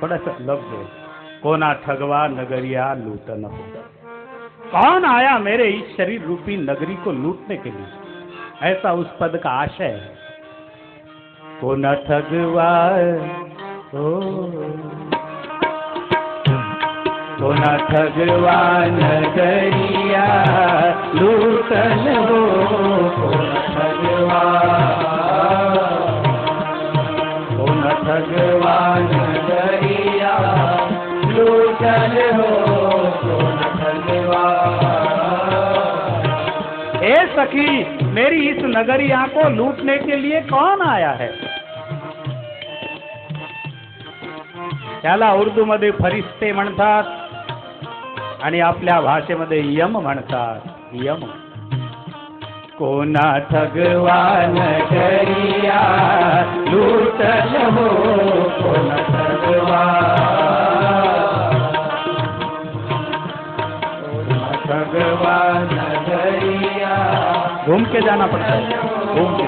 थोड़ा सा लफ्ज है, कोना ठगवा नगरिया लूटन हो। कौन आया मेरे इस शरीर रूपी नगरी को लूटने के लिए, ऐसा उस पद का आशय है। कोना ठगवा कोना ठगवा नगरिया लूटन हो, कोना ठगवा नगरिया लूटन हो, कोना ठगवा। ए सखी, मेरी इस नगरिया को लूटने के लिए कौन आया है? त्याला उर्दू मध्ये फरिश्ते म्हणतात आणि आपल्या भाषेमध्ये यम म्हणतात, यम। कोना ठगवा नगरिया लूटन हो, कोना ठगवा नगरिया। घूम के जाना पड़ता है, घूम के।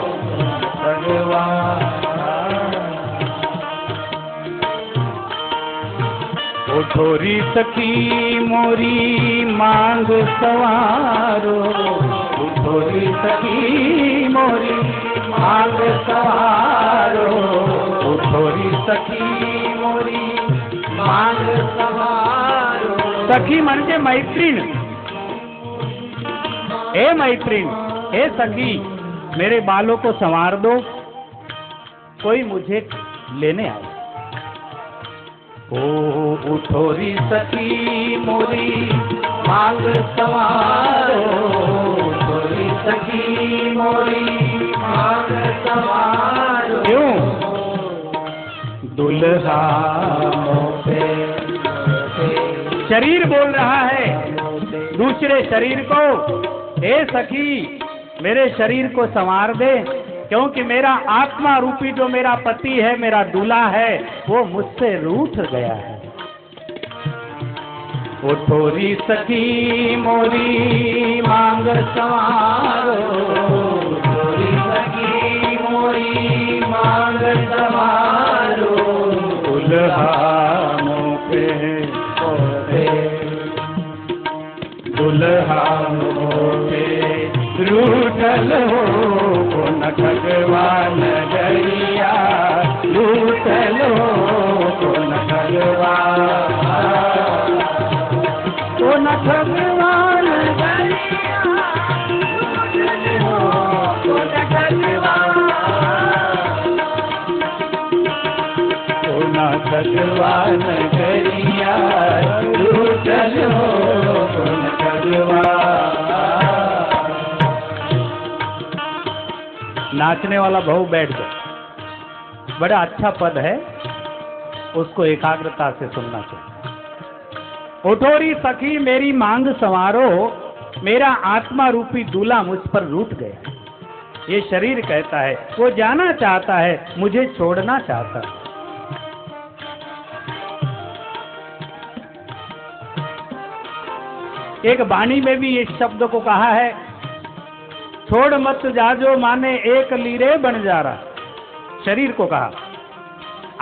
ओ थोरी सखी मोरी मांग सवारो, ओ थोरी सखी मोरी मांग सवारो, ओ थोरी सखी मोरी मांग सवारो। सखी म्हणजे मैत्रीण। हे मैत्रीण, हे सखी, मेरे बालों को संवार दो, कोई मुझे लेने आए। ओ उठोरी सखी मोरी मांग सवारो, उठोरी सखी मोरी मांग सवारो। क्यों? दुल्हा मोते। शरीर बोल रहा है दूसरे शरीर को, हे सखी, मेरे शरीर को संवार दे, क्योंकि मेरा आत्मा रूपी जो मेरा पति है, मेरा दूल्हा है, वो मुझसे रूठ गया है। ओ थोरी सखी मोरी मांग सवारो, थोरी सखी मोरी मांग सवारो। दुल्हा मोपे मोपे, दुल्हा मोपे रूठल हो, कोना ठगवा नगरिया लूटल हो, कोना ठगवा, कोना ठगवा नगरिया लूटल हो, कोना ठगवा, कोना ठगवा नगरिया लूटल हो, कोना ठगवा। नाचने वाला बहु बैठ गया। बड़ा अच्छा पद है, उसको एकाग्रता से सुनना चाहिए। उठोरी सखी मेरी मांग संवारो, मेरा आत्मा रूपी दूल्हा मुझ पर रूठ गया। ये शरीर कहता है, वो जाना चाहता है, मुझे छोड़ना चाहता है। एक वाणी में भी इस शब्द को कहा है, छोड़ मत जाजो माने एक लीरे बन जा रहा। शरीर को कहा,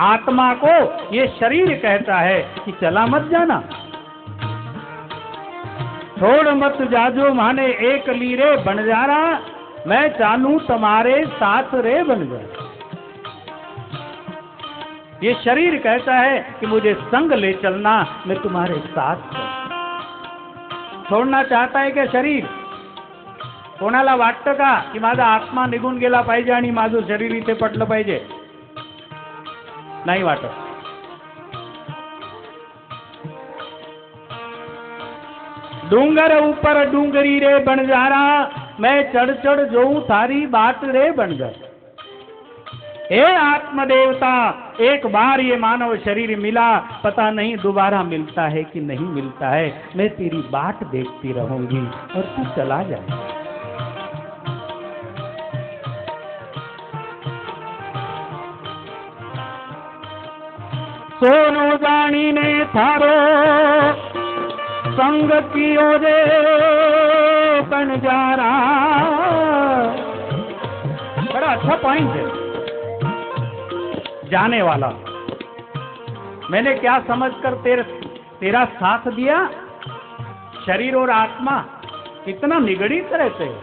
आत्मा को ये शरीर कहता है कि चला मत जाना। छोड़ मत जाजो माने एक लीरे बन जा रहा, मैं चालू तुम्हारे साथ रे बन जा। ये शरीर कहता है कि मुझे संग ले चलना, मैं तुम्हारे साथ चल। छोड़ना चाहता है क्या शरीर? कोणाला वाटतं का की माझा आत्मा निघून गेला पाहिजे आणि माझं शरीर इथे पडलं पाहिजे? नाही वाटत। डूंगर ऊपर डूंगरी रे बंजारा, मैं चढ़ चढ़ जोऊं थारी बाट रे बनगर। हे आत्मदेवता, एक बार ये मानव शरीर मिला, पता नहीं दोबारा मिलता है कि नहीं मिलता है। मैं तेरी बाट देखती रहूंगी और तू चला जाए। सोनू जानी ने थारो संग कियो रे बंजारा। बड़ा अच्छा पॉइंट है। जाने वाला, मैंने क्या समझकर तेरा साथ दिया? शरीर और आत्मा कितना निगड़ित रहते हैं।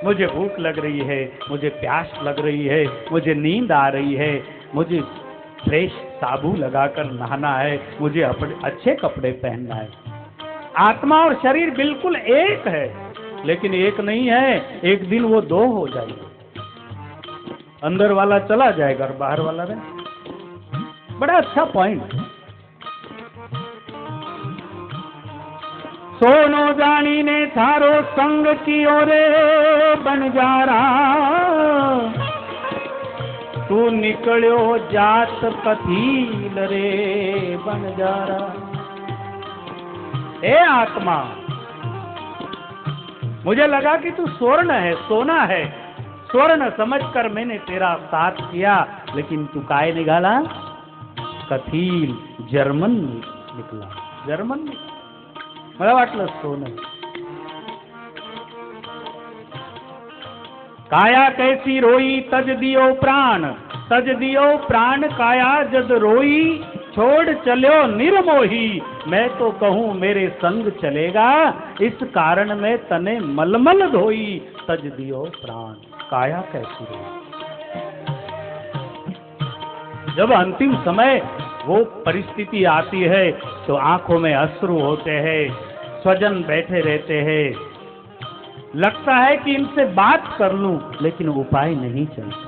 मुझे भूख लग रही है, मुझे प्यास लग रही है, मुझे नींद आ रही है, मुझे फ्रेश साबुन लगाकर नहाना है, मुझे अच्छे कपड़े पहनना है। आत्मा और शरीर बिल्कुल एक है, लेकिन एक नहीं है। एक दिन वो दो हो जाएगा। अंदर वाला चला जाएगा और बाहर वाला रहे। बड़ा अच्छा पॉइंट। सोनो जानी ने थारो संग कियो रे बंजारा, तू निकलो जात कथील रे बंजारा। ए आत्मा, मुझे लगा कि तू स्वर्ण है, सोना है, स्वर्ण समझकर मैंने तेरा साथ किया, लेकिन तू काय निकाला? कथील, जर्मन निकला। जर्मन निकला, मला वाटलं सोनं। काया कैसी रोई तज दियो प्राण, तज दियो प्राण काया जद रोई, छोड़ चलो निर्मोही, मैं तो कहूं मेरे संग चलेगा, इस कारण में तने मलमल धोई, तज दियो प्राण काया कैसी रोई। जब अंतिम समय वो परिस्थिति आती है तो आंखों में अश्रु होते हैं, स्वजन बैठे रहते हैं, लगता है कि इनसे बात कर लूं, लेकिन उपाय नहीं चलता।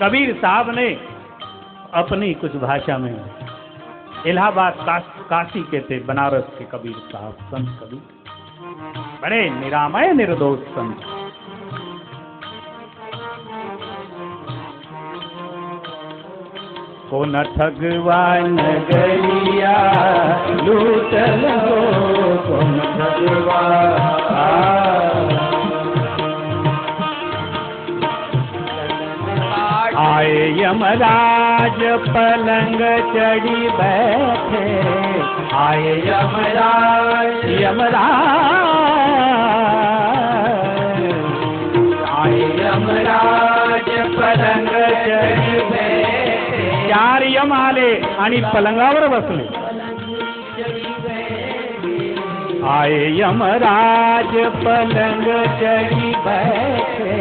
कबीर साहब ने अपनी कुछ भाषा में, इलाहाबाद काशी के थे, बनारस के कबीर साहब, संत कबीर, बड़े निरामय निर्दोष संत। को न ठगवान गलिया लूटल हो, को न ठगवान। आए यमराज पलंग चढ़ी बैठे, आए यमराज, यमराज आए यमराज पलंग चढ़ी बैठे। 4 यम आले आणि पलंगावर बसले। आए यमराज पलंग चढ़ी बैठे,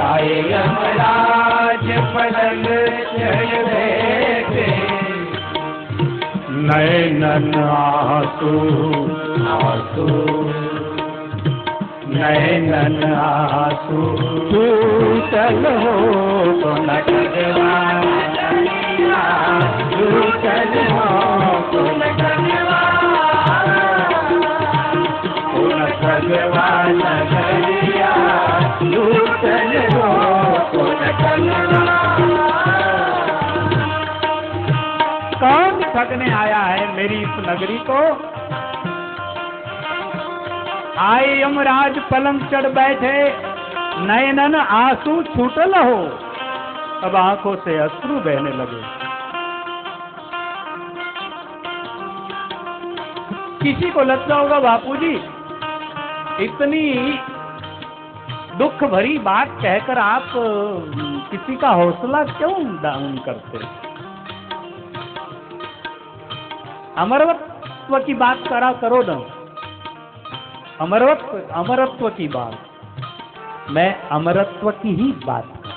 आए यमराज पलंग चढ़ी बैठे। नैनन आंसू आंसू, नैनन आंसू टूटल हो, तो न ठगवान टूटल हो, तो न भगवान गलिया लूटल हो, तो न कौन ठगने आया है मेरी इस नगरी को? आए यमराज पलंग चढ़ बैठे, नयनन आंसू छूटल हो। अब आंखों से अश्रु बहने लगे। किसी को लगता होगा बापूजी इतनी दुख भरी बात कहकर आप किसी का हौसला क्यों डाउन करते? अमरत्व की बात करो ना, अमरत्व की बात। मैं अमरत्व की ही बात कर।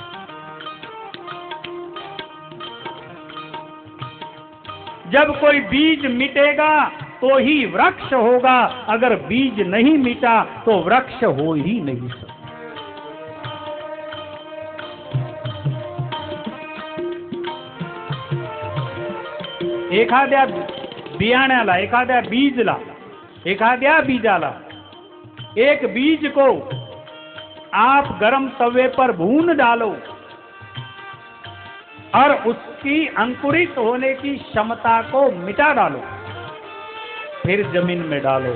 जब कोई बीज मिटेगा तो ही वृक्ष होगा, अगर बीज नहीं मिटा तो वृक्ष हो ही नहीं सकता। एखाद्या बियाण्याला, एखाद्या बीजाला, एक बीज को आप गर्म तवे पर भून डालो और उसकी अंकुरित होने की क्षमता को मिटा डालो, फिर जमीन में डालो,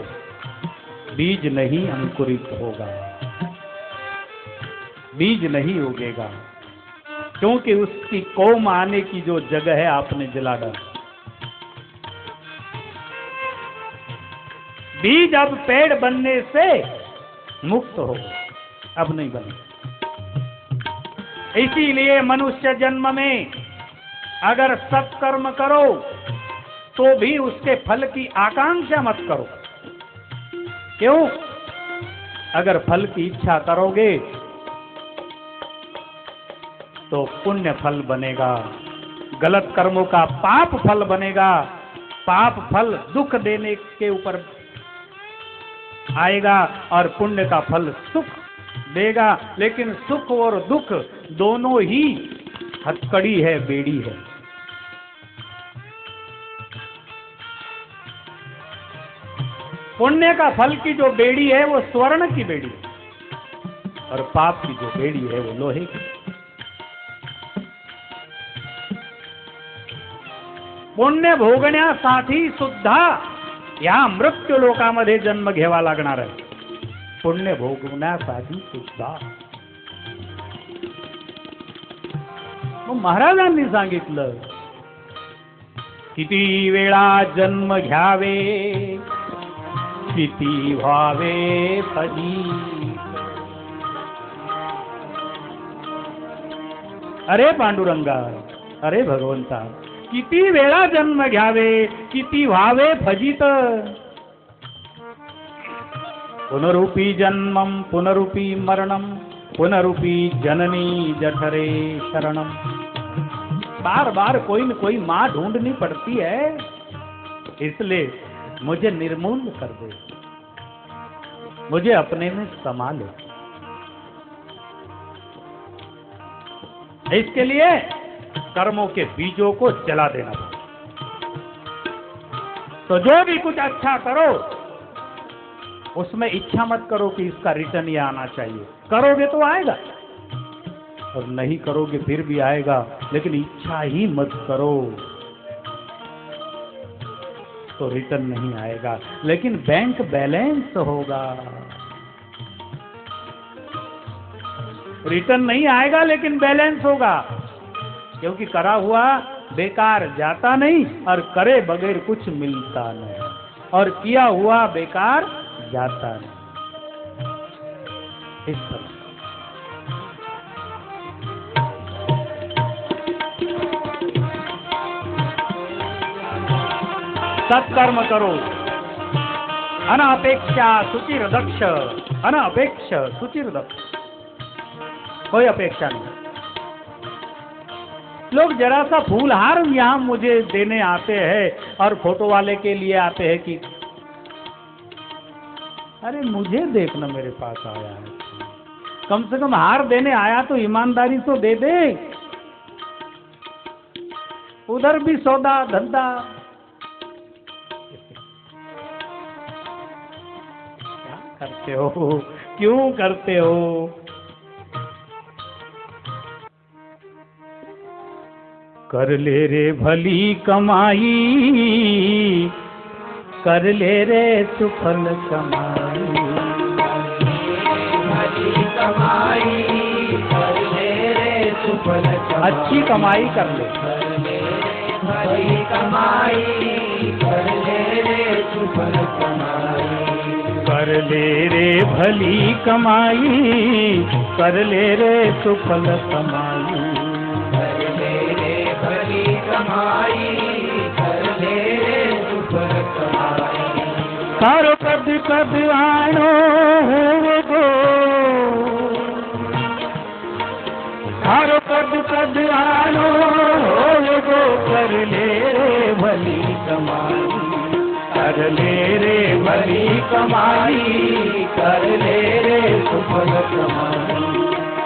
बीज नहीं अंकुरित होगा, बीज नहीं उगेगा, क्योंकि उसकी कोम आने की जो जगह है आपने जला डाला। बीज अब पेड़ बनने से मुक्त हो, अब नहीं बने। इसीलिए मनुष्य जन्म में अगर सत्कर्म करो तो भी उसके फल की आकांक्षा मत करो। क्यों? अगर फल की इच्छा करोगे तो पुण्य फल बनेगा, गलत कर्मों का पाप फल बनेगा। पाप फल दुख देने के ऊपर आएगा और पुण्य का फल सुख देगा। लेकिन सुख और दुख दोनों ही हथकड़ी है, बेड़ी है। पुण्य का फल की जो बेड़ी है वो स्वर्ण की बेड़ी है और पाप की जो बेड़ी है वो लोहे की। पुण्य भोगण्यासाठी सुद्धा या मृत्यू लोकामध्ये जन्म घ्यावा लागणार आहे। पुण्य भोगण्यासाठी सुद्धा मग महाराजांनी सांगितलं किती वेळा जन्म घ्यावे, किती व्हावे फली। अरे पांडुरंगा, अरे भगवंता, किती वेळा जन्म घ्यावे, किती व्हावे फजित। पुनरूपी जन्मम पुनरूपी मरणम पुनरूपी जननी जठरे शरणम। बार बार कोई न कोई माँ ढूंढनी पड़ती है, इसलिए मुझे निर्मूल कर दे, मुझे अपने में समा ले। इसके लिए कर्मों के बीजों को जला देना। तो जो भी कुछ अच्छा करो उसमें इच्छा मत करो कि इसका रिटर्न ये आना चाहिए। करोगे तो आएगा और नहीं करोगे फिर भी आएगा, लेकिन इच्छा ही मत करो तो रिटर्न नहीं आएगा, लेकिन बैंक बैलेंस होगा। रिटर्न नहीं आएगा लेकिन बैलेंस होगा, क्योंकि करा हुआ बेकार जाता नहीं और करे बगैर कुछ मिलता नहीं, और किया हुआ बेकार जाता नहीं। इस तरह सत्कर्म करो। अनपेक्षा सुचिर दक्ष, अनपेक्ष सुचिर दक्ष, कोई अपेक्षा नहीं। लोग जरा सा फूलहार यहाँ मुझे देने आते हैं और फोटो वाले के लिए आते हैं कि अरे मुझे देखना मेरे पास आया है, कम से कम हार देने आया तो ईमानदारी तो दे दे। उधर भी सौदा धंधा। क्या करते हो, क्यों करते हो? कर ले रे भली कमाई, कर ले रे सुफल कमाई। भली कमाई कर ले रे सुफल कमाई। अच्छी कमाई कर ले। भली कमाई कर ले रे सुफल कमाई। कर ले रे भली कमाई, कर ले रे सुफल कमाई। कारो कद कद आनो गो, कारो कद कद आनो गो। कर ले रे भली कमाई, कर ले रे भली कमाई। कर ले रे सुफल कमाई,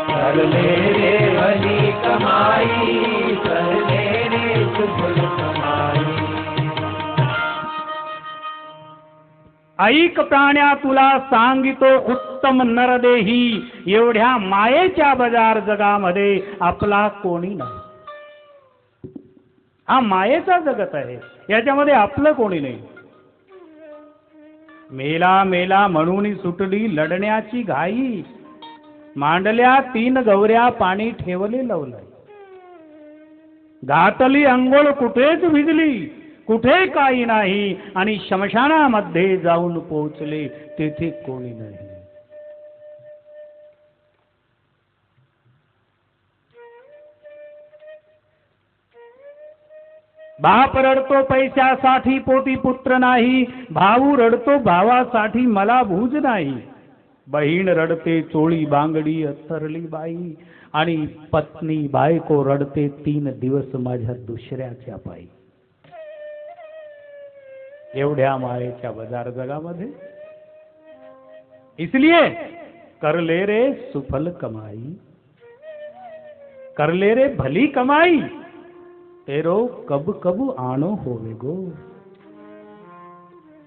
कर ले रे भली कमाई। कर ले रे सुफल कमाई। ऐक प्राण्या तुला सांगितो उत्तम नरदेही, एवढ्या मायेच्या बाजार जगामध्ये आपला कोणी नाही। हा मायेचा जगत आहे, याच्यामध्ये आपलं कोणी नाही। मेला मेला म्हणून सुटली लढण्याची घाई, मांडल्या 3 गौऱ्या पाणी ठेवले लवलय। घातली अंघोळ कुठेच भिजली, कुठे काही नाही, आणि शमशानामध्ये जाऊन पोहोचले, तेथे कोणी नाही। बाप रडतो पैशासाठी पोटी पुत्र नाही, भाऊ रडतो भावासाठी मला भूज नाही, बहीण रडते चोळी बांगडी अथरली बाई, आणि पत्नी बायको रडते 3 दिवस माझ्या दुसऱ्याच्या पायी. एवढ्या मायेच्या बाजार जगामध्ये इसलिए कर ले रे सुफल कमाई, कर ले रे भली कमाई, तेरो कब कब आनो होवे गो.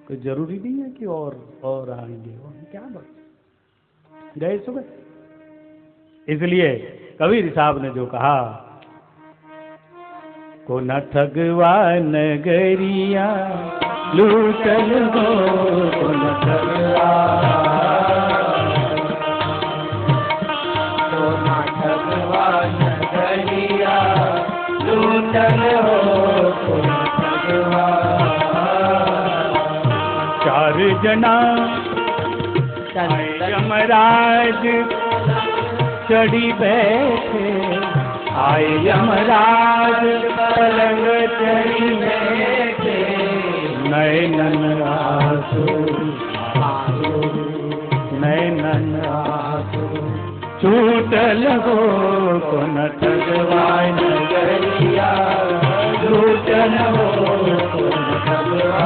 कोई जरूरी नहीं है कि और आएंगे, क्या बात गए सुबह. इसलिए कबीर साहब ने जो कहा, को न ठगवा नगरिया लूटल हो, को न ठगवा, को न ठगवा नगरिया लूटल हो, को न ठगवा. 4 जना यमराज चढ़ी बैठे, आए यमराज पलंग चढ़ी बैठे, नैनन आंसू नैनन आंसू छूटल हो, को न ठगवा नगरिया लूटल हो, को न ठगवा.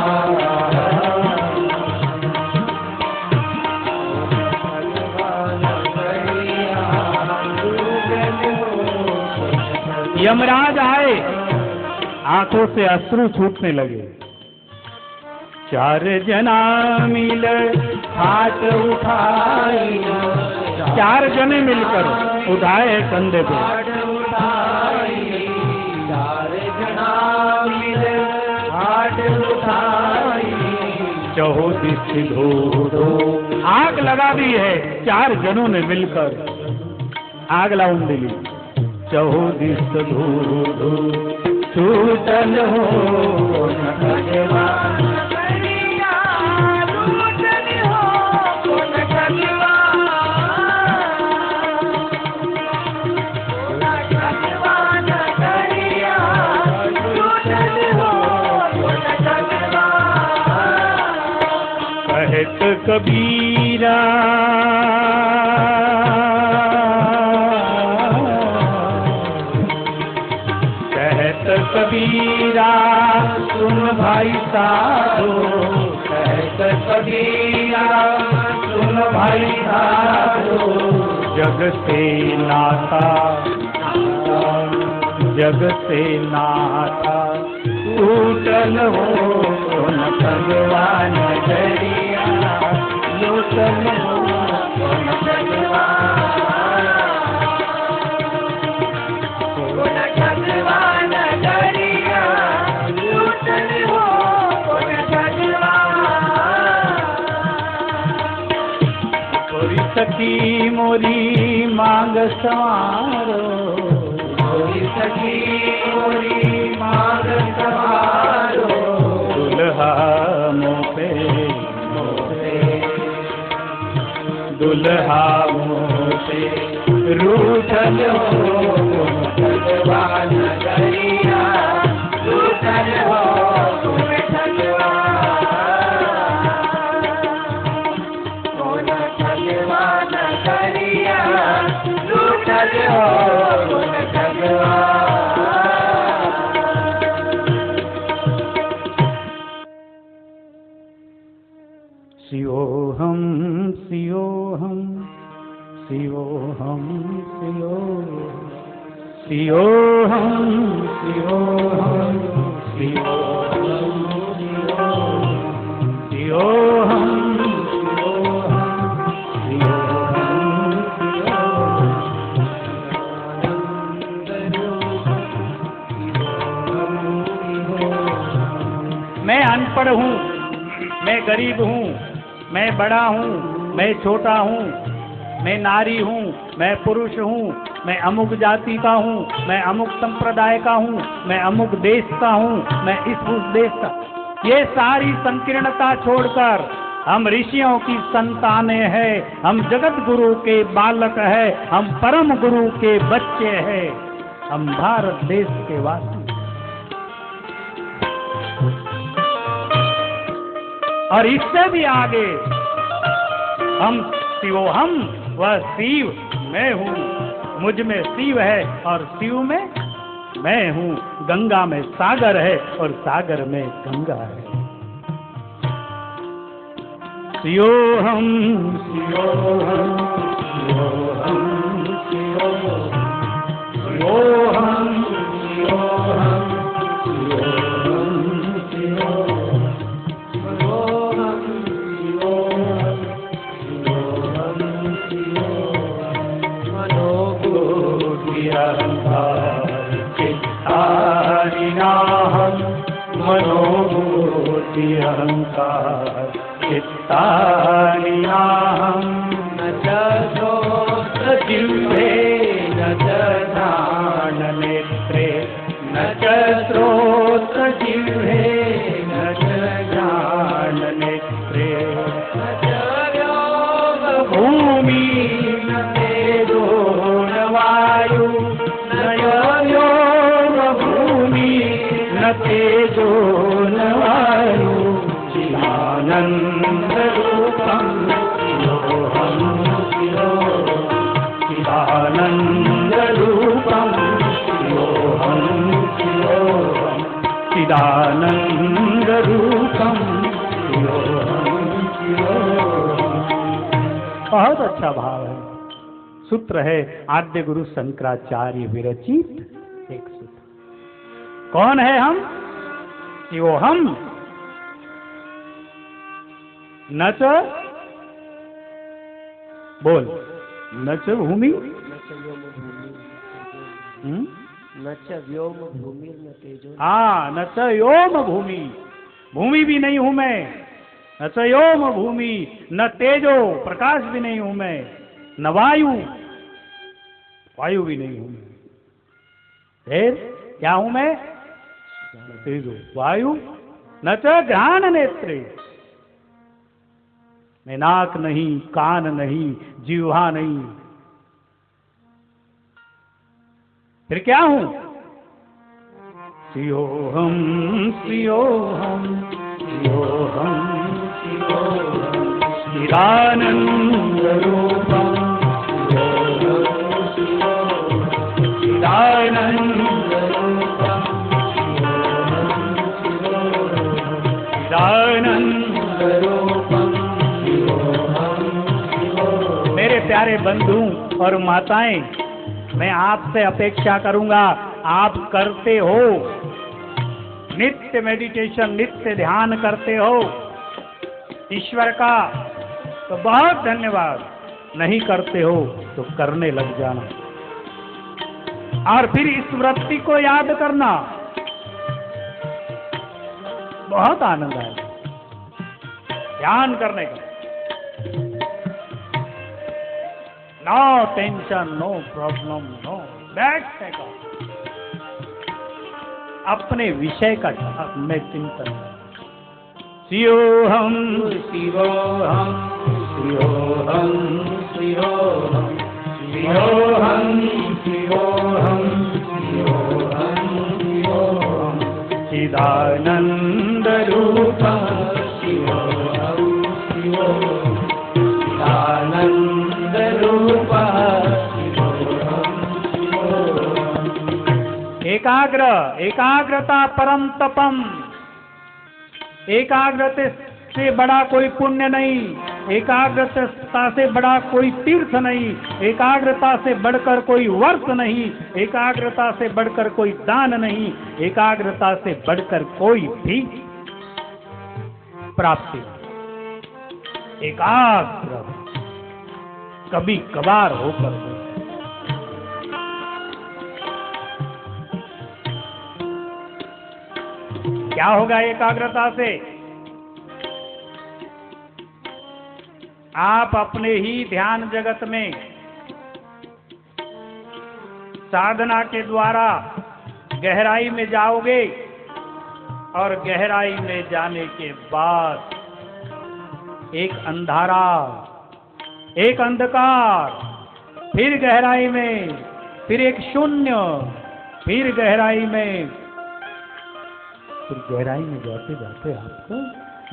यमराज आए, आंखों से अश्रु छूटने लगे. 4 जना मिल हाथ उठाई, 4 जने मिलकर उठाए कंधे पे. 4 जना मिल हाथ उठाई, 14 धो आग लगा दी है. 4 जनों ने मिलकर आग लाउन दिली. 14 धो छूटल हो, न ठगवा नगरिया लूटल हो, को न ठगवा, न ठगवा नगरिया लूटल हो, को न ठगवा. कहत कबीरा कबीरा सुन भाई साधो, कहत कबीरा सुन भाई साधो, जग से नाता जग से नाता टूटल हो, को न ठगवा नगरिया लूटल हो, को न ठगवा, को न ठगवा नगरिया लूटल हो, को न ठगवा. कोई सखी मोरी मांग संवारो, कोई सखी मोरी मांग संवारो, दुल्हा मोपे दुल्हा मोपे रूठल हो, को न ठगवा नगरिया लूटल हो, को न ठगवा, को न ठगवा नगरिया लूटल हो, को न ठगवा. शिवोहम शिवोहम शिवोहम शिवोहम शिवोहम शिवोहम शिवोहम मैं अनपढ़ हूँ, मैं गरीब हूँ, मैं बड़ा हूँ, मैं छोटा हूँ, मैं नारी हूँ, मैं पुरुष हूँ, मैं अमुक जाति का हूँ, मैं अमुक संप्रदाय का हूँ, मैं अमुक देश का हूँ, मैं उस देश का. ये सारी संकीर्णता छोड़कर हम ऋषियों की संतानें हैं, हम जगत गुरु के बालक हैं, हम परम गुरु के बच्चे हैं, हम भारत देश के वासी. और इससे भी आगे हम शिवोहम, वह शिव मैं हूँ, मुझ में शिव है और शिव में मैं हूँ, गंगा में सागर है और सागर में गंगा है। शिवोहम शिवोहम शिवोहम शिवोहम शिवोहम मनोबुद्धि अहंकार चित्तानियाहं न च श्रोत्रजिह्वे न च ज्ञाननेत्रे न च श्रोत्रजिह्वे न च ज्ञाननेत्रे न च व्योमभूमि न तेजो न वायु न व्योमभूमि न तेजो न वायु चिदानन्दरूपं शिवोहं चिदानन्दरूपं शिवोहं शिवोहं चिदानन्दरूपं शिवोहं शिवोहं। बहुत अच्छा भाव है। सूत्र है आद्य गुरु शंकराचार्य विरचित एक सूत्र। कौन है हम? शिवोहम न च बोल न च भूमि न च व्योम भूमि न तेजो। हाँ, न च व्योम भूमि, भूमि भी नहीं हूं मैं। न च व्योम भूमि न तेजो, प्रकाश भी नहीं हूं मैं। न वायु, वायु भी नहीं हूं मैं। फिर क्या हूं मैं? तेजो वायु। न च ज्ञान नेत्रे, मैं नाक नहीं, कान नहीं, जिह्वा नहीं। फिर क्या हूं? शिवोहम शिवोहम शिवोहम शिवोहम चिदानंद रूपम शिवोहम चिदानंद रूपम चिदानंद रूपम। मेरे प्यारे बंधु और माताएं, मैं आपसे अपेक्षा करूंगा, आप करते हो नित्य मेडिटेशन, नित्य ध्यान करते हो ईश्वर का, तो बहुत धन्यवाद। नहीं करते हो तो करने लग जाना और फिर इस वृत्ति को याद करना, बहुत आनंद आएगा ध्यान करने का। No tension, no problem, no बैठने का, अपने विषय का में चिंतन। शिवोहम शिवोहम शिवोहम शिवोहम शिवोहम शिवोहम शिवोहम शिवोहम चिदानंद रूपम शिवोहम शिवोहम चिदानंद रूपम शिवोहम शिवोहम। एकाग्रता परम तपम। एकाग्रता से बड़ा कोई पुण्य नहीं, एकाग्रता से बड़ा कोई तीर्थ नहीं, एकाग्रता से बढ़कर कोई वर्ष नहीं, एकाग्रता से बढ़कर कोई दान नहीं, एकाग्रता से बढ़कर कोई भी प्राप्ति। एकाग्र कभी कभार होकर क्या होगा एकाग्रता से? आप अपने ही ध्यान जगत में साधना के द्वारा गहराई में जाओगे और गहराई में जाने के बाद एक अंधारा, एक अंधकार, फिर गहराई में, फिर एक शून्य, फिर गहराई में। फिर गहराई में जाते जाते आपको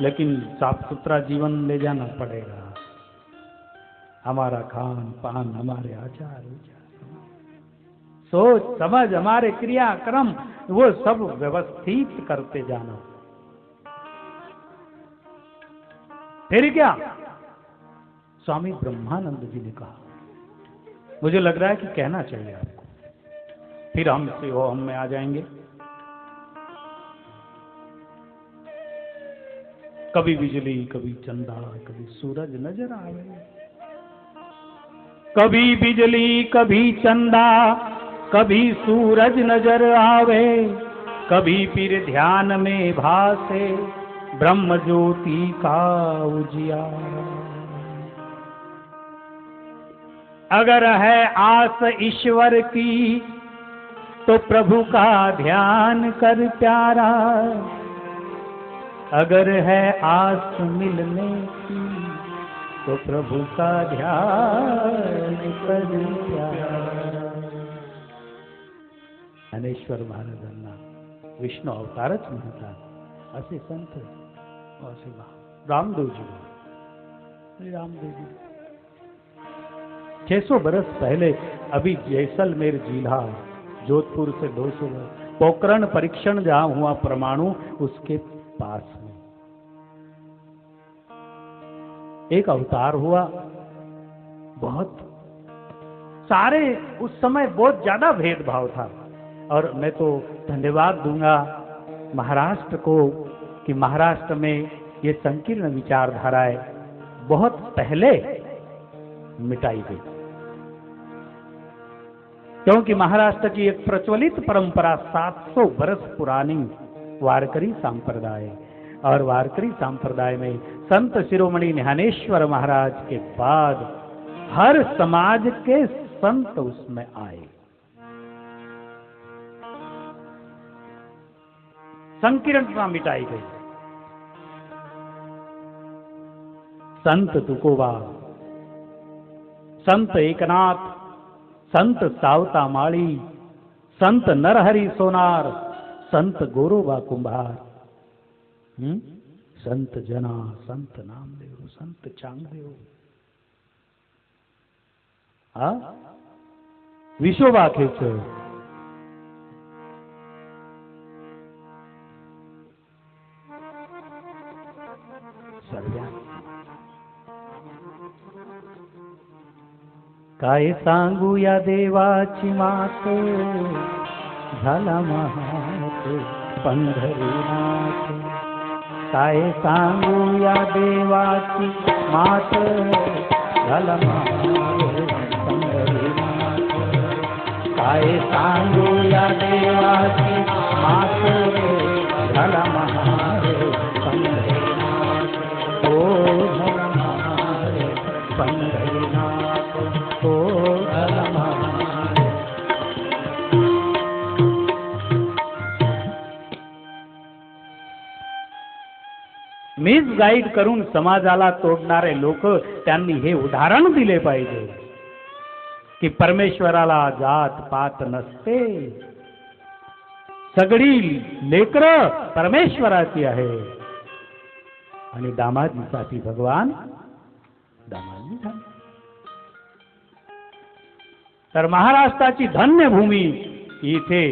लेकिन साफ सुथरा जीवन ले जाना पड़ेगा। हमारा खान पान, हमारे आचार विचार, सोच समझ, हमारे क्रियाक्रम, वो सब व्यवस्थित करते जाना। फिर क्या? स्वामी ब्रह्मानंद जी ने कहा, मुझे लग रहा है कि कहना चाहिए आपको, फिर हम से वो हम में आ जाएंगे। कभी बिजली, कभी चंदा, कभी सूरज नजर आवे। कभी बिजली, कभी चंदा, कभी सूरज नजर आवे। कभी फिर ध्यान में भासे ब्रह्म ज्योति का उजियारा। अगर है आस ईश्वर की तो प्रभु का ध्यान कर प्यारा। अगर है आस मिलने की तो प्रभु का ध्यान कर प्यारा। ज्ञानेश्वर महाराजांना विष्णू अवतारच म्हणतात असे संत, असे रामदेवजी, रामदेवजी 600 बरस पहले अभी जैसलमेर जिला, जोधपुर से 200 पोखरण परीक्षण जहां हुआ परमाणु, उसके पास में एक अवतार हुआ। बहुत सारे उस समय बहुत ज्यादा भेदभाव था। और मैं तो धन्यवाद दूंगा महाराष्ट्र को कि महाराष्ट्र में ये संकीर्ण विचारधाराएं बहुत पहले मिटाई गई, क्योंकि महाराष्ट्र की एक प्रचलित परंपरा 700 वर्ष पुरानी वारकरी संप्रदाय, और वारकरी संप्रदाय में संत शिरोमणि ज्ञानेश्वर महाराज के बाद हर समाज के संत उसमें आए। संकीर्णता मिटाई गई। संत तुकोबा, संत एकनाथ, संत सावता माळी, संत नरहरि सोनार, संत गोरोबा कुंभार, संत जना, संत नामदेव, संत चांगदेव, विशोबा खेचर, सर्व्या काय सांगू या देवाची मात, झाला महात पंढरीनाथ। काय सांगू या देवाची मात, झाला महात पंढरीनाथ। काय सांगू या देवाची मात, झाला महात पंढरीनाथ। ओ झाला महात पंढरीनाथ, ओ झाला महात। मिसगाईड करून समाजाला तोडणारे लोक, त्यांनी हे उदाहरण दिले पाहिजे की परमेश्वराला जात पात नसते, सगळी लेकरं परमेश्वराची आहे। आणि दामाजीसाठी भगवान दामाजी झाले। तर महाराष्ट्राची धन्य भूमी, इथे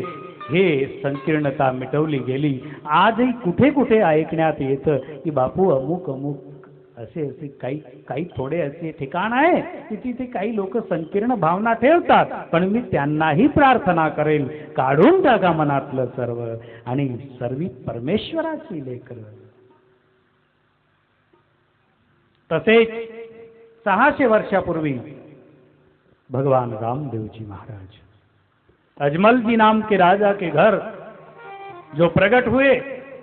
हे संकीर्णता मिटवली गेली। आजही कुठे कुठे ऐकण्यात येतं की बापू अमुक अमुक असे असे काही थोडे असे ठिकाण आहे की तिथे काही लोक संकीर्ण भावना ठेवतात, पण मी त्यांनाही प्रार्थना करेल, काढून टाका मनातलं सर्व आणि सर्वी परमेश्वराची लेकरं। तसेच 600 वर्षापूर्वी भगवान रामदेवजी महाराज अजमल जी नाम के राजा के घर जो प्रकट हुए,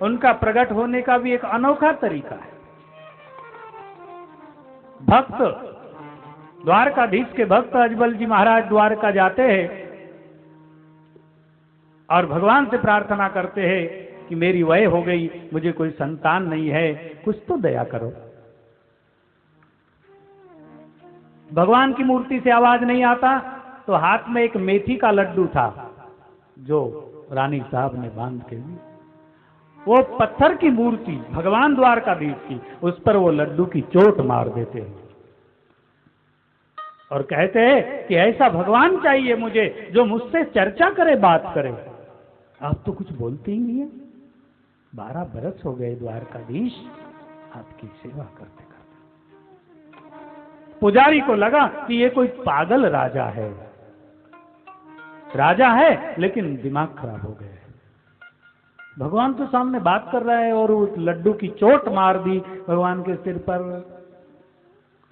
उनका प्रकट होने का भी एक अनोखा तरीका है। भक्त, द्वारकाधीश के भक्त अजमल जी महाराज द्वारका जाते हैं और भगवान से प्रार्थना करते हैं कि मेरी वय हो गई, मुझे कोई संतान नहीं है, कुछ तो दया करो। भगवान की मूर्ति से आवाज नहीं आता, तो हाथ में एक मेथी का लड्डू था जो रानी साहब ने बांध के ली। वो पत्थर की मूर्ति भगवान द्वारकाधीश की, उस पर वो लड्डू की चोट मार देते हैं और कहते हैं कि ऐसा भगवान चाहिए मुझे जो मुझसे चर्चा करे, बात करे। आप तो कुछ बोलते ही नहीं है। 12 बरस हो गए द्वारकाधीश आपकी सेवा करते करते। पुजारी को लगा कि ये कोई पागल राजा है, राजा है लेकिन दिमाग खराब हो गया है। भगवान तो सामने बात कर रहा है और उस लड्डू की चोट मार दी भगवान के सिर पर।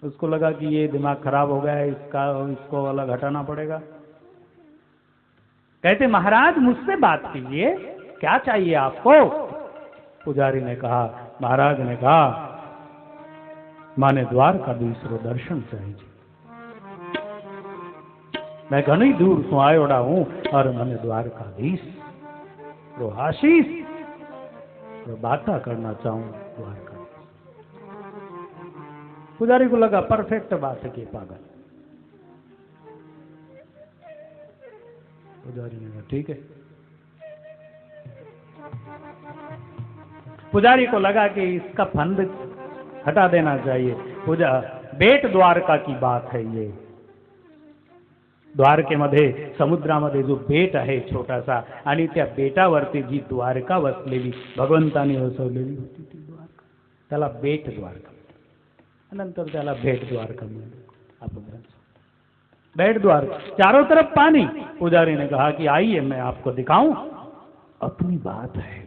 उसको लगा कि ये दिमाग खराब हो गया है, इसको अलग हटाना पड़ेगा। कहते महाराज मुझसे बात कीजिए, क्या चाहिए आपको? पुजारी ने कहा, महाराज ने कहा माने द्वारकाधीश रो दर्शन चाहिए। मैं घनी दूर से आयोड़ा हूं और मैंने द्वारकाधीश रो आशीष रो बाता करना चाहूं द्वारका। पुजारी को लगा परफेक्ट बात है कि पागल। पुजारी ने कहा ठीक है। पुजारी को लगा कि इसका फंद हटा देना चाहिए। बेट द्वारका की बात है ये। द्वारकेमध्ये समुद्रामध्ये जो बेट आहे छोटासा आणि त्या बेटावरती जी द्वारका वसलेली भगवंताने वसवलेली होती ती द्वारका, त्याला बेट द्वारका, नंतर त्याला भेट द्वारका मिळाली। आपण बेट द्वारका, चारों तरफ पानी। पुजारी ने कहा कि आइए मैं आपको दिखाऊं, अपनी बात है,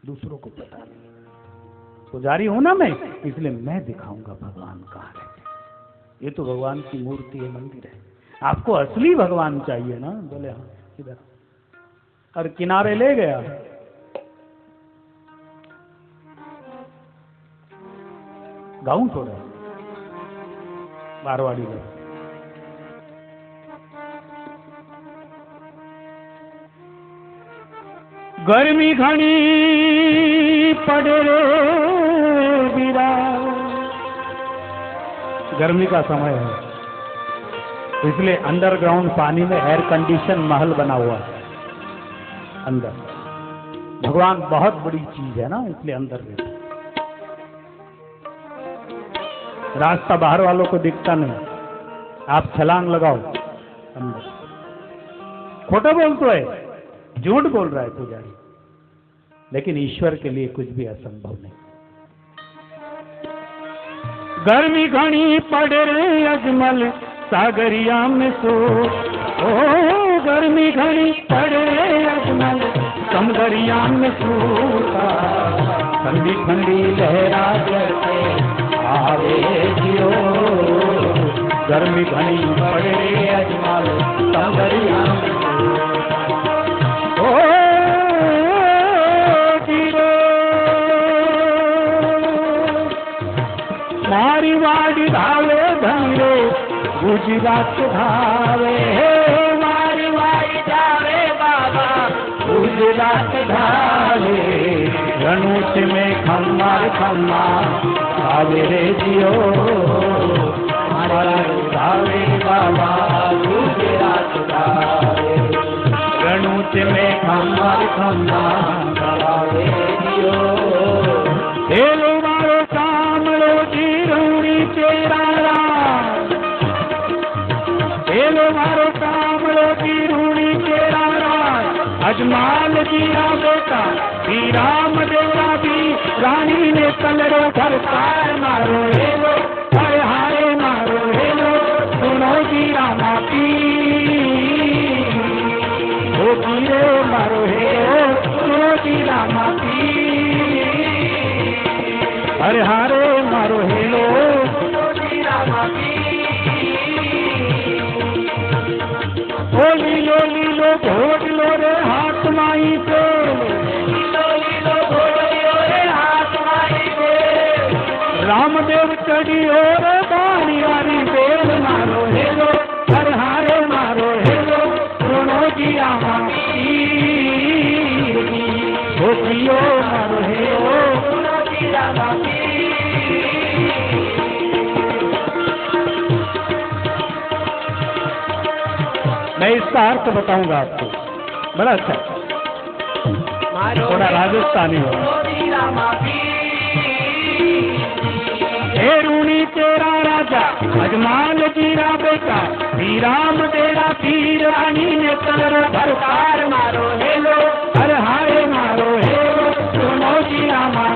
दूसरों को पता नहीं। पुजारी हूं ना मैं, इसलिए मैं दिखाऊंगा भगवान कहाँ रहते। ये तो भगवान की मूर्ति है, मंदिर है। आपको असली भगवान चाहिए ना? बोले हाँ, इधर। और किनारे ले गया। गाऊं थोड़ा मारवाड़ी में। गर्मी घनी पड़े रे बीरा। गर्मी का समय है, इसलिए अंडरग्राउंड पानी में एयर कंडीशन महल बना हुआ है अंदर। भगवान बहुत बड़ी चीज है ना, इसलिए अंदर रहते। रास्ता बाहर वालों को दिखता नहीं, आप छलांग लगाओ अंदर। खोटा बोलते है, झूठ बोल रहा है पुजारी, लेकिन ईश्वर के लिए कुछ भी असंभव नहीं। गर्मी घनी पड़े रे अजमल सागरिया में सो, ओ गर्मी घनी पड़े रे अजमल समगरिया में सोता। ठंडी ठंडी लहरा करके आवे जियो, गर्मी घनी पड़े रे अजमल समगरिया में ओ जियो। मारी वाड़ी धावे धंगे गुजरात धावे, मारी वाड़ी धावे बाबा गुजरात धावे। रणूच में खम्मा खम्मा आवे रे जियो, मारी धावे बाबा गुजरात धावे। रणूच में खम्मा खम्मा आवे जियो। हेलो मारो कामलो जीरूणी चेरारा, हेलो मारो कामलो जीरूणी चेरारा। अजमाल जीरा बेटा श्री राम देवरा भी रानी ने कलरो घर पार मारो। हेलो हरे हारे मारो, हेलो सुनो जीरा मापी ओ जीरो मारो। हेलो सुनो जीरा मापी हरे हारे मारो। हेलो ओ लीलो लीलो घोट लो रे हाथ माई से, लीलो लीलो घोट लो रे हाथ माई से। रामदेव चढ़ी हो रे बारी वारी बेल मारो। हेलो हर हारे मारो। हेलो सुनो जी आमा ओ जियो मारो। हेलो सुनो जी आमा। मैं इसका अर्थ बताऊंगा आपको, बड़ा अच्छा। मारो थोड़ा राजस्थानी हो। श्री रामा हे रूणी तेरा राजा अजमान जीरा बेटा, श्री राम तेरा पीर रानी ने कर भरकार मारो हेलो हर हारे मारो हेलो सुनो जी रामा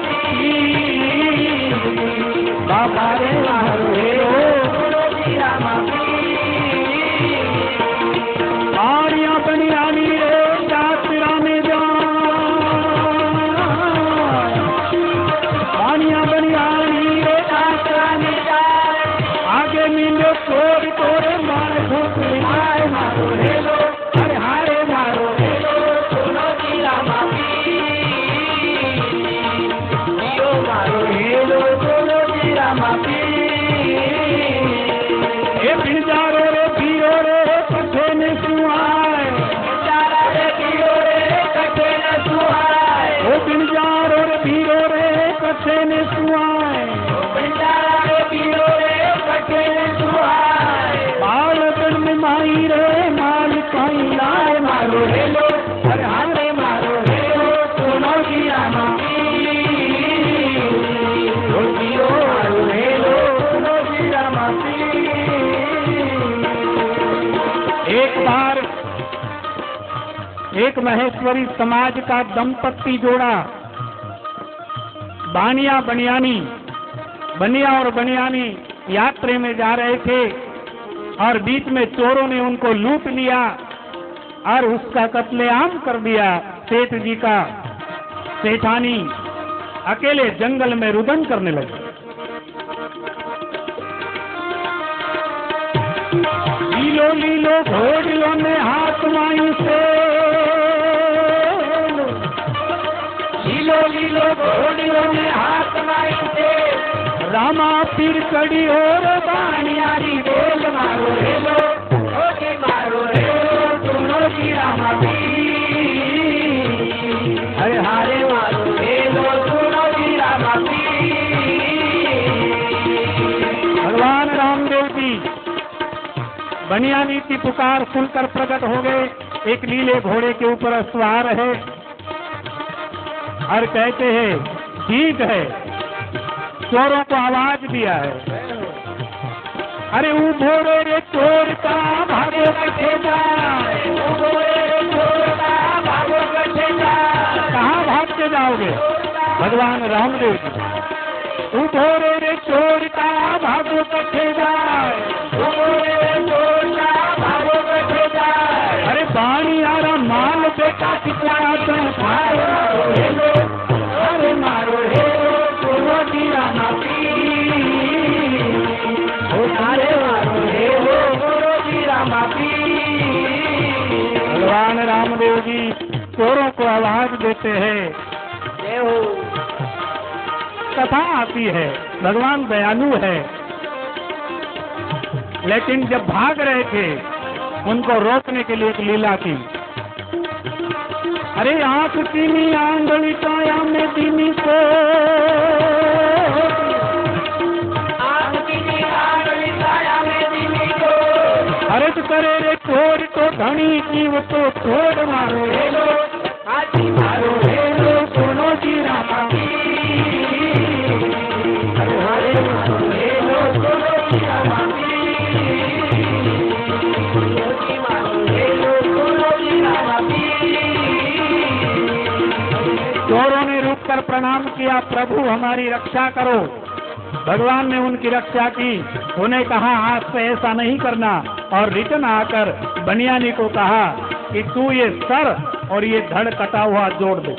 बाबा रे मारो हेलो श्री रामा आरिया बनियानी रे यात्रा में जा आरिया बनियानी रे यात्रा में जा आगे मींडो तोड़ तोड़े मार ठोकरे आए मारो हेलो हर हारे मारो हेलो सुनो श्री रामा मारो हेलो सुनो श्री रामा ये पिंजारो रे पीरो रे कथे ने सुहाए चारा रे पियो रे कटे न सुहाए ओ पिंजारो रे पीरो रे कथे ने सुहाए चारा रे पियो रे कटे न सुहाए बालकन में माई रे माल काई लाए मारो हेलो हर हारे मारो हेलो सुनो जी रामा मारो हेलो सुनो श्री रामा एक बार एक महेश्वरी समाज का दंपत्ति जोड़ा बानिया बनियानी बनिया और बनियानी यात्रा में जा रहे थे और बीच में चोरों ने उनको लूट लिया और उसका कत्लेआम कर दिया। सेठ जी का सेठानी अकेले जंगल में रुदन करने लगे। लीलो लीलो घोड़ियों ने हाथ माई से लीलो लीलो घोड़ियों ने हाथ माई से रामा पीर कड़ी और बानियारी बेल मारो हेलो ओके मारो हेलो सुनो श्री रामा हरे हारे मारो हेलो सुनो श्री रामा भगवान रामदेव जी बनियानी की पुकार सुनकर प्रकट हो गए। एक नीले घोड़े के ऊपर सवार है और कहते हैं ठीक है, चोरों को आवाज दिया है। अरे वो घोड़े रे चोर का भागो कटे जाए, कहाँ भाग के जाओगे भगवान रामदेव जी? वो घोड़े रे चोर का भागो कटे जाए, अरे बाणी आरा माल बेटा कितना अरे मारो हेलो सुनो श्री रामा अरे मारो हेलो सुनो श्री रामा भगवान रामदेव जी चोरों को आवाज देते हैं। कथा आती है, भगवान दयालु है, लेकिन जब भाग रहे थे उनको रोकने के लिए एक लीला की। अरे आंख तीनी आंगली काया में दीनी को हरज करे रे चोर तो धनी जीव तो छोड़ मारो हेलो हाथी मारो हेलो सुनो श्री रामा हरे मारो हेलो सुनो श्री रामा चोरों ने रुक कर प्रणाम किया, प्रभु हमारी रक्षा करो। भगवान ने उनकी रक्षा की। उन्हें कहा आज से ऐसा नहीं करना और रिटर्न आकर बनियानी को कहा कि तू ये सर और ये धड़ कटा हुआ जोड़ दे।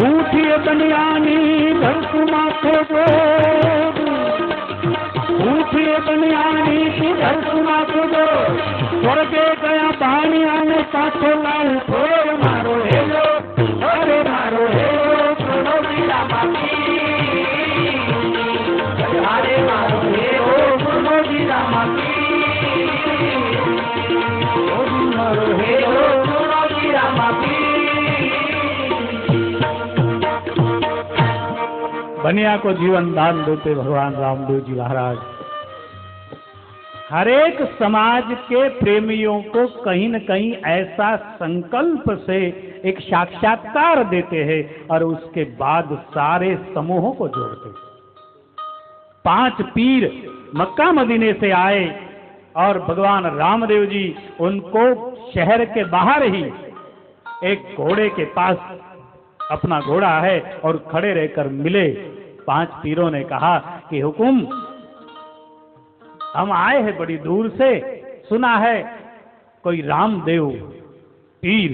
उठिए बनियानी धड़ सुमा को उठिए बनियानी की धड़ सुमा को स्वर्गे गया बानिया ने पाछो लाऊ फोड़ मारो हेलो अरे मारो हेलो सुनो श्री रामा हरे मारो हेलो सुनो श्री रामा मारो हेलो सुनो श्री रामा बनिया को जीवन दान देते भगवान रामदेव जी महाराज। हर एक समाज के प्रेमियों को कहीं न कहीं ऐसा संकल्प से एक साक्षात्कार देते हैं और उसके बाद सारे समूहों को जोड़ते हैं। 5 पीर मक्का मदीने से आए और भगवान रामदेव जी उनको शहर के बाहर ही एक घोड़े के पास, अपना घोड़ा है और खड़े रहकर मिले। 5 पीरों ने कहा कि हुकुम, हम आए हैं बड़ी दूर से, सुना है कोई रामदेव पीर,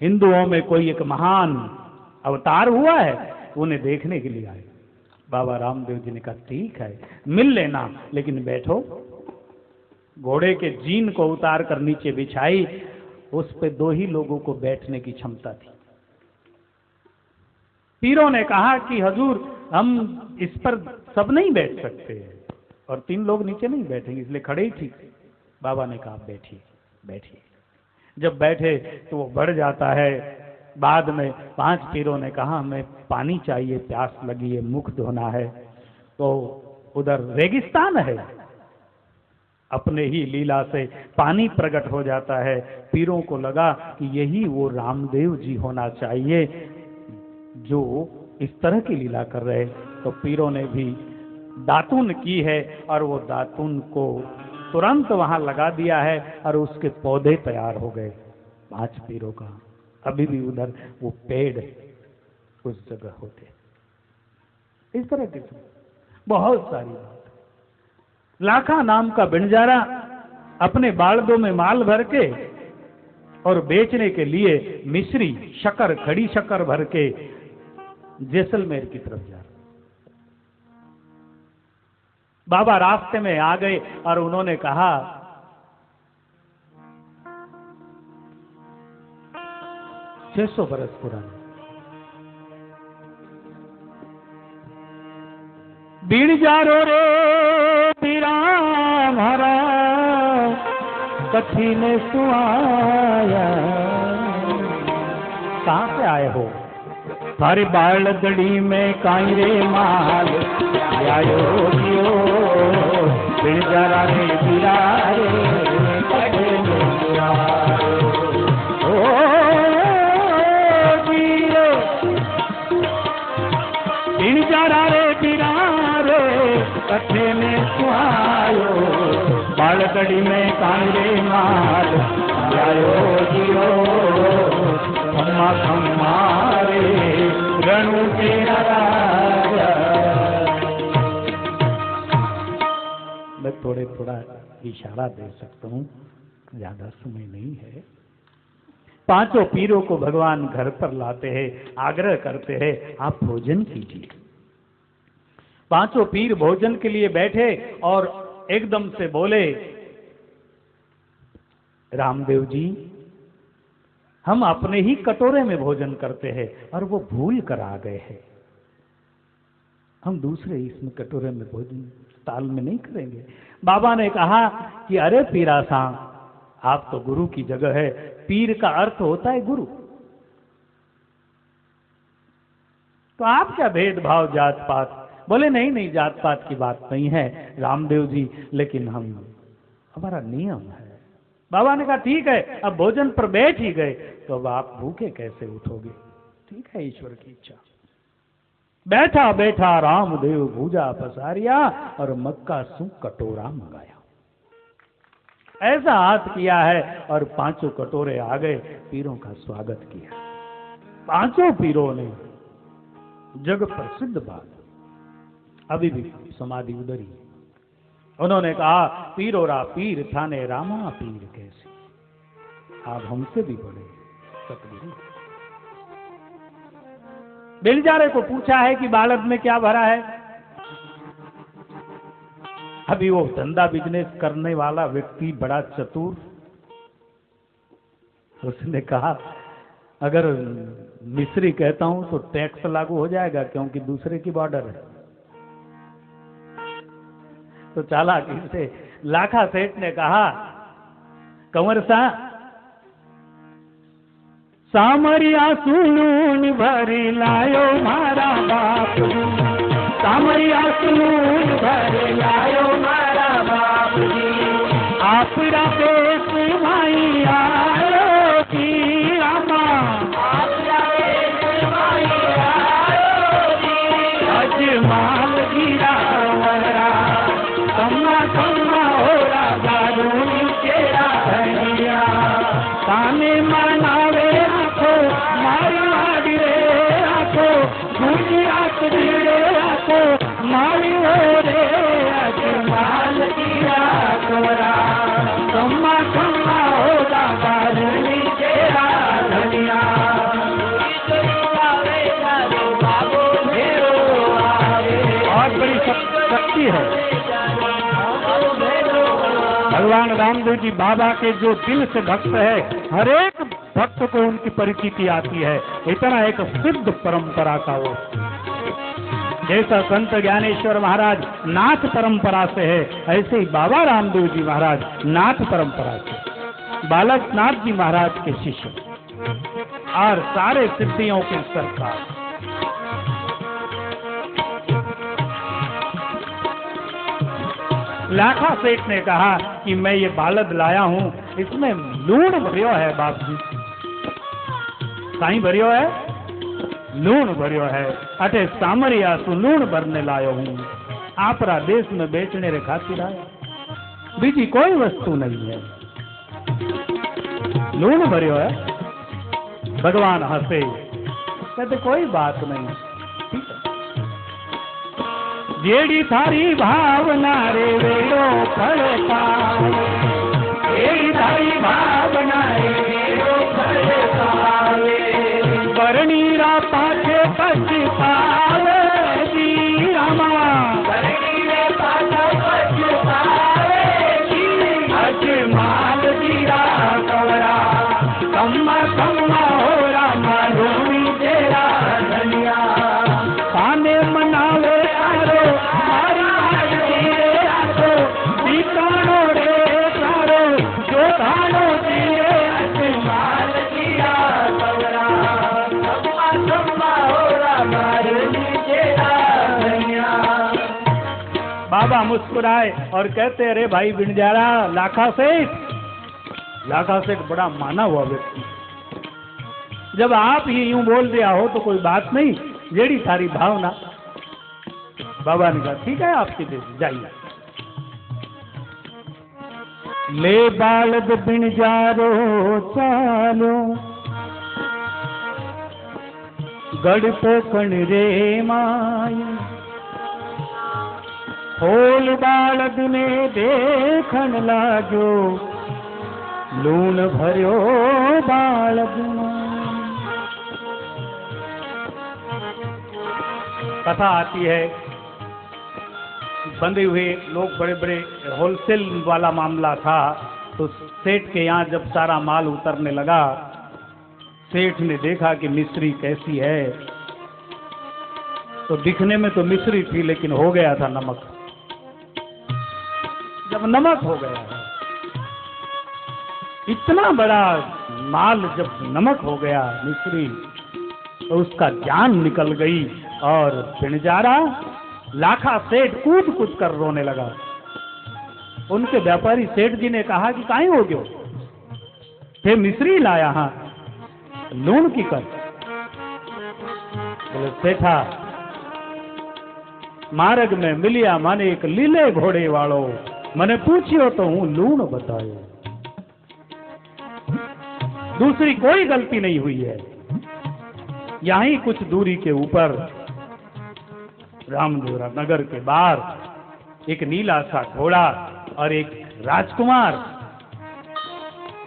हिंदुओं में कोई एक महान अवतार हुआ है, उन्हें देखने के लिए आए। बाबा रामदेव जी ने कहा ठीक है, मिल लेना, लेकिन बैठो। घोड़े के जीन को उतार कर नीचे बिछाई, उस पे 2 ही लोगों को बैठने की क्षमता थी। पीरों ने कहा कि हजूर, हम इस पर सब नहीं बैठ सकते और 3 लोग नीचे नहीं बैठेंगे, इसलिए खड़े ही ठीक। बाबा ने कहा बैठिए बैठिए। जब बैठे तो वो बढ़ जाता है। बाद में 5 पीरों ने कहा हमें पानी चाहिए, प्यास लगी है, मुख धोना है। तो उधर रेगिस्तान है, अपने ही लीला से पानी प्रकट हो जाता है। पीरों को लगा कि यही वो रामदेव जी होना चाहिए जो इस तरह की लीला कर रहे। तो पीरों ने भी दातुन की है और वो दातुन को तुरंत वहां लगा दिया है और उसके पौधे तैयार हो गए 5 पीरों का। अभी भी उधर वो पेड़ उस जगह होते। इस तरह की बहुत सारी बात। लाखा नाम का बिंजारा अपने बालदों में माल भर के और बेचने के लिए मिश्री शक्कर, खड़ी शक्कर भर के जैसलमेर की तरफ जा रहा। बाबा रास्ते में आ गए और उन्होंने कहा 600 बरस पुराना बीड़ जा रो रे पीरा हमारा कथी ने सुआया। कहां से आए हो? थारे बालगड़ी में काई रे माल आयो दियो, बिन जरा रे पीरा रे कथी ने सुआया। ओ पीरो बिन जरा रे पीरा रे कथे में सुहायो, बालगड़ी में कांगरे माल आयो जियो, खम्मा खम्मा रे रणु तेरा राजा। मैं थोड़ा इशारा दे सकता हूँ, ज्यादा समय नहीं है। 5 पीरों को भगवान घर पर लाते हैं, आग्रह करते हैं आप भोजन कीजिए। 5 पीर भोजन के लिए बैठे और एकदम से बोले रामदेव जी, हम अपने ही कटोरे में भोजन करते हैं और वो भूल कर आ गए हैं। हम दूसरे इसमें कटोरे में भोजन ताल में नहीं करेंगे। बाबा ने कहा कि अरे पीरा साहब, आप तो गुरु की जगह है। पीर का अर्थ होता है गुरु। तो आप क्या भेदभाव जात पात? बोले नहीं नहीं, जात पात की बात नहीं है रामदेव जी, लेकिन हमारा नियम है। बाबा ने कहा ठीक है, अब भोजन पर बैठ ही गए तो अब आप भूखे कैसे उठोगे? ठीक है, ईश्वर की इच्छा। बैठा बैठा रामदेव भूजा पसारिया और मक्का सु कटोरा मंगाया। ऐसा हाथ किया है और 5 कटोरे आ गए, पीरों का स्वागत किया। 5 पीरों ने जग प्रसिद्ध बात, अभी भी समाधि उधरी। उन्होंने कहा पीरोरा पीर थाने रामा पीर कैसे, आप हमसे भी बड़े सतगुरु। बेलजारे को पूछा है कि बालक में क्या भरा है। अभी वो धंधा बिजनेस करने वाला व्यक्ति बड़ा चतुर, उसने कहा अगर मिस्री कहता हूं तो टैक्स लागू हो जाएगा, क्योंकि दूसरे की बॉर्डर है। तो चालाकी से लाखा सेठ ने कहा कंवर सा सामरिया सुनून भरी लायो मारा बाप, सामरिया सुनून भरी लायो मारा बाप जी। आपरा बेस भाई आयो जी रामा, आपरा बेस भाई आयो जी, अजमाल गिरा वरा कम्मा कम्मा होरा गारूनी केरा धनिया, ताने मनावे आखो मारी मारी रे आखो, दूजी आख रे आखो मारी हो रे, अजमाल गिरा वरा कम्मा कम्मा होरा गारूनी केरा धनिया, बहुत बड़ी शक्ति है। भगवान रामदेव जी बाबा के जो दिल से भक्त है, हर एक भक्त को उनकी परिचिति आती है। इतना एक सिद्ध परंपरा का वो, जैसा संत ज्ञानेश्वर महाराज नाथ परंपरा से है, ऐसे ही बाबा रामदेव जी महाराज नाथ परंपरा से, बालक नाथ जी महाराज के शिष्य और सारे सिद्धियों के सरकार। लाखा सेठ ने कहा कि मैं ये बालद लाया हूं, इसमें लूण भरियो है बाप जी। साईं भरियो है, लूण भरियो है, अटे सामरिया सु लूण भरने लायो हूं, आपरा देश में बेचने रे खातिर आया, बीजी कोई वस्तु नहीं है, लूण भरियो है। भगवान हंसे, कहते कोई बात नहीं, ठीक है। जेड़ी थारी भावना रे वेड़ो फलता, जेड़ी थारी भावना रे वेड़ो फलता, बरनीरा पाछे पछतावे जी रामा, बरनीरे पाछे पछतावे जी, अजमाल गिरा कवरा कम्मा कम्मा हो रामा रोमी तेरा धनिया, पाने मनावे आरो मारी मारी रे आरो, दीकानो रे सारो जो धानो दिए, अजमाल गिरा कवरा कम्मा कम्मा हो रामा रोमी तेरा धनिया। बाबा मुस्कुराए और कहते अरे भाई बिनजारा लाखा सेठ, लाखा सेठ बड़ा माना हुआ व्यक्ति, जब आप ही यूं बोल दिया हो तो कोई बात नहीं, जेड़ी थारी भावना। बाबा ने कहा ठीक है आपकी दे दी, जाइए। ले बालद बिनजारो चालो, गढ़ पोखण रे माई, खोल बालद ने देखन लागो, लूण भरियो बालद में। कथा आती है, बंधे हुए लोग, बड़े बड़े होलसेल वाला मामला था, तो सेठ के यहाँ जब सारा माल उतरने लगा, सेठ ने देखा कि मिस्री कैसी है, तो दिखने में तो मिस्री थी लेकिन हो गया था नमक। जब नमक हो गया है, इतना बड़ा माल जब नमक हो गया मिस्री, तो उसका जान निकल गई और बिनजारा लाखा सेठ कूद कूद कर रोने लगा। उनके व्यापारी सेठ जी ने कहा कि काहे हो गयो, थे मिस्री लाया हाँ, लूण की कर। बोले सेठा मार्ग में मिलिया माने एक लीले घोड़े वालो, मैंने पूछियो तो हूं लूण बतायो, दूसरी कोई गलती नहीं हुई है। यहीं कुछ दूरी के ऊपर रामदेवरा नगर के बाहर एक नीला सा घोड़ा और एक राजकुमार,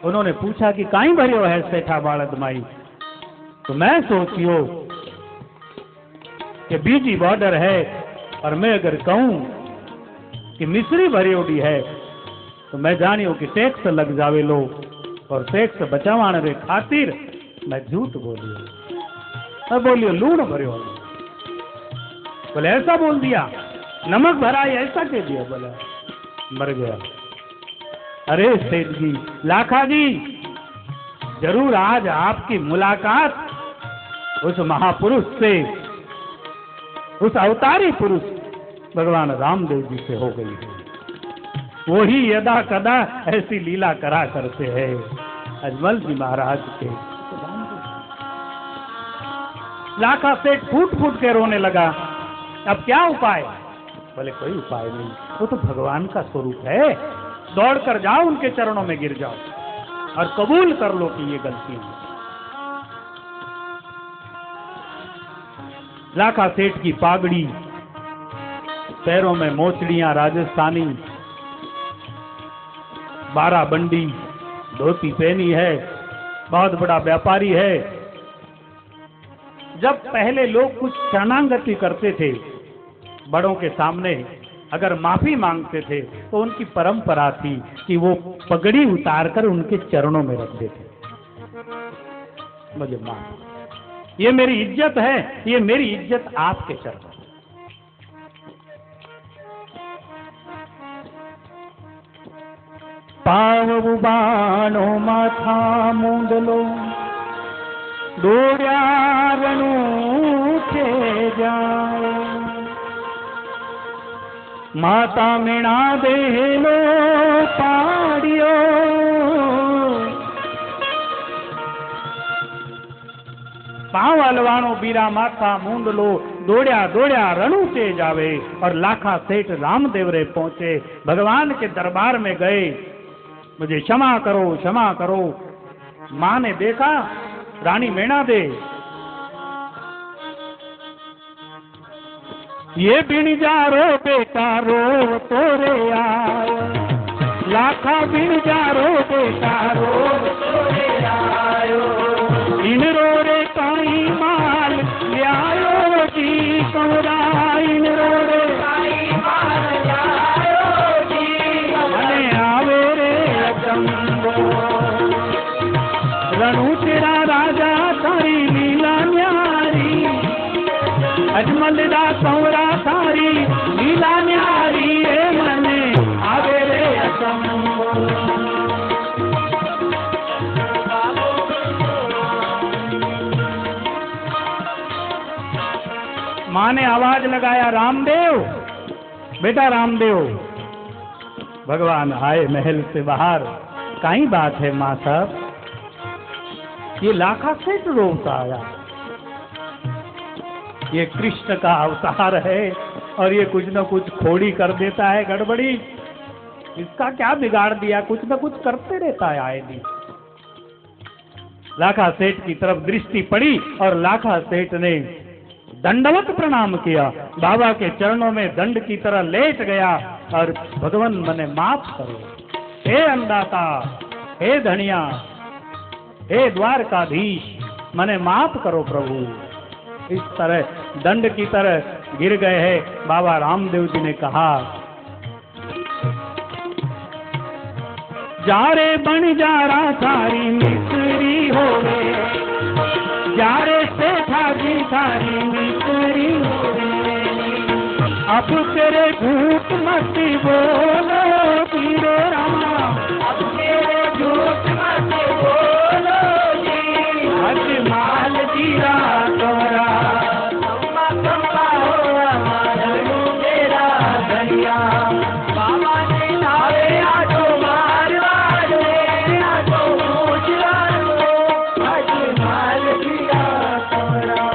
उन्होंने पूछा कि काई भरियो है सेठा बालद माई, तो मैं सोचियो कि बीजी बॉर्डर है, और मैं अगर कहूं कि मिस्री भरियोडी है तो मैं जानियो कि टैक्स लग जावे लो, और टैक्स बचावाने रे खातिर मैं झूठ बोलियो, मैं बोलियो लूण भरियो। बोले ऐसा बोल दिया, नमक भरा है ऐसा कह दिया, बोला मर गया। अरे सेठ जी, लाखा जी, जरूर आज आपकी मुलाकात उस महापुरुष से, उस अवतारी पुरुष भगवान रामदेव जी से हो गई है। वही यदा कदा ऐसी लीला करा करते हैं। अजमल जी महाराज के लाखा सेठ फूट फूट के रोने लगा। अब क्या उपाय? बोले कोई उपाय नहीं, वो तो भगवान का स्वरूप है। दौड़ कर जाओ, उनके चरणों में गिर जाओ और कबूल कर लो कि ये गलती है। लाखा सेठ की पागड़ी, पैरों में मोचड़ियां राजस्थानी, 12 बंडी धोती पहनी है, बहुत बड़ा व्यापारी है। जब पहले लोग कुछ शरणागति करते थे, बड़ों के सामने अगर माफी मांगते थे तो उनकी परंपरा थी कि वो पगड़ी उतारकर उनके चरणों में रख देते। मुझे माफ, ये मेरी इज्जत है, ये मेरी इज्जत आपके चरणों। पाव उबाणो माथा मुंडलो दौड़्या रणू के जाए, माता मीणा देलो पाड़ियो, पांव हलवाणो बीरा माथा मुंडलो दौड़्या दौड़्या रणू से जावे। और लाखा सेठ रामदेव रे पहुंचे, भगवान के दरबार में गए, मुझे क्षमा करो क्षमा करो। मां ने देखा रानी मीणा दे, ये बिन जारो बेटा रो तोरे आयो, लाखा बिन जारो बेटा रो तोरे आयो, इन रो रे काई माल ले आयो जी कमरा, इन रो रे काई माल ले आयो जी, मने आवे रे अचंबो, रणू तेरा राजा तारी लीला न्यारी, अजमल दा कौरा थारी लीला न्यारी, ए मने आवे रे अचंबो। मां ने आवाज लगाया, रामदेव बेटा रामदेव। भगवान आए महल से बाहर। काई बात है मां साहब? ये लाखा सेठ रोता आया, ये कृष्ण का अवतार है और ये कुछ न कुछ खोड़ी कर देता है, गड़बड़ी। इसका क्या बिगाड़ दिया? कुछ न कुछ करते रहता है आए दिन। लाखा सेठ की तरफ दृष्टि पड़ी और लाखा सेठ ने दंडवत प्रणाम किया, बाबा के चरणों में दंड की तरह लेट गया और भगवान मने माफ करो, हे अन्नदाता, हे धनिया, हे द्वारकाधीश, मने माफ करो प्रभु। इस तरह दंड की तरह गिर गए हैं। बाबा रामदेव जी ने कहा, जारे बन जारा सारी मिस्री होवे, जारे से ठागी सारी मिस्री होवे, अब तेरे झूठ मत बोलो पीरे रामा, अब तेरे झूठ मत बोलो जी, अजमाल जीरा तोरा अम्मा कम्मा हो हमारा मेरा धनिया, बाबा ने लावे आजो मारवाड़ में आजो मुझरार को, अजमाल जीरा तोरा।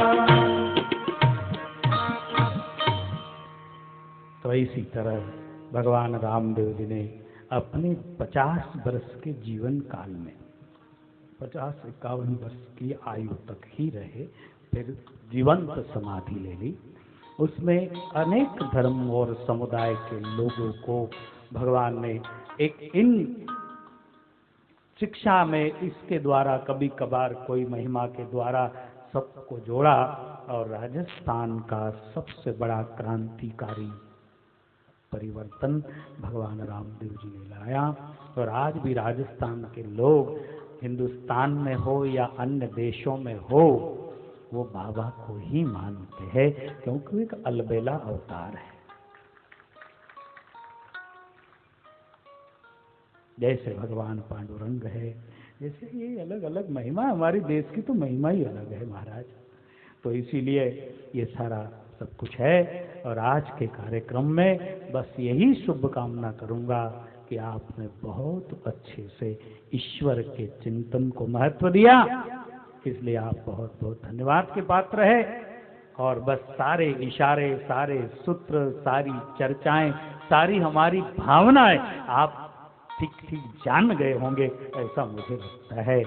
तो इसी तरह भगवान रामदेव जी ने अपने 50 वर्ष के जीवन काल में 50-51 वर्ष की आयु तक ही रहे, फिर जीवंत समाधि ले ली। उसमें अनेक धर्म और समुदाय के लोगों को भगवान ने एक इन शिक्षा में इसके द्वारा कभी कभार कोई महिमा के द्वारा सबको जोड़ा और राजस्थान का सबसे बड़ा क्रांतिकारी परिवर्तन भगवान रामदेव जी ने लाया। और आज भी राजस्थान के लोग हिंदुस्तान में हो या अन्य देशों में हो, वो बाबा को ही मानते हैं, क्योंकि एक अलबेला अवतार है। जैसे भगवान पांडुरंग है, जैसे ये अलग अलग महिमा, हमारे देश की तो महिमा ही अलग है महाराज। तो इसीलिए ये सारा सब कुछ है। और आज के कार्यक्रम में बस यही शुभकामना करूंगा कि आपने बहुत अच्छे से ईश्वर के चिंतन को महत्व दिया, इसलिए आप बहुत बहुत धन्यवाद के पात्र है। और बस सारे इशारे, सारे सूत्र, सारी चर्चाएं, सारी हमारी भावनाएं आप ठीक ठीक जान गए होंगे, ऐसा मुझे लगता है।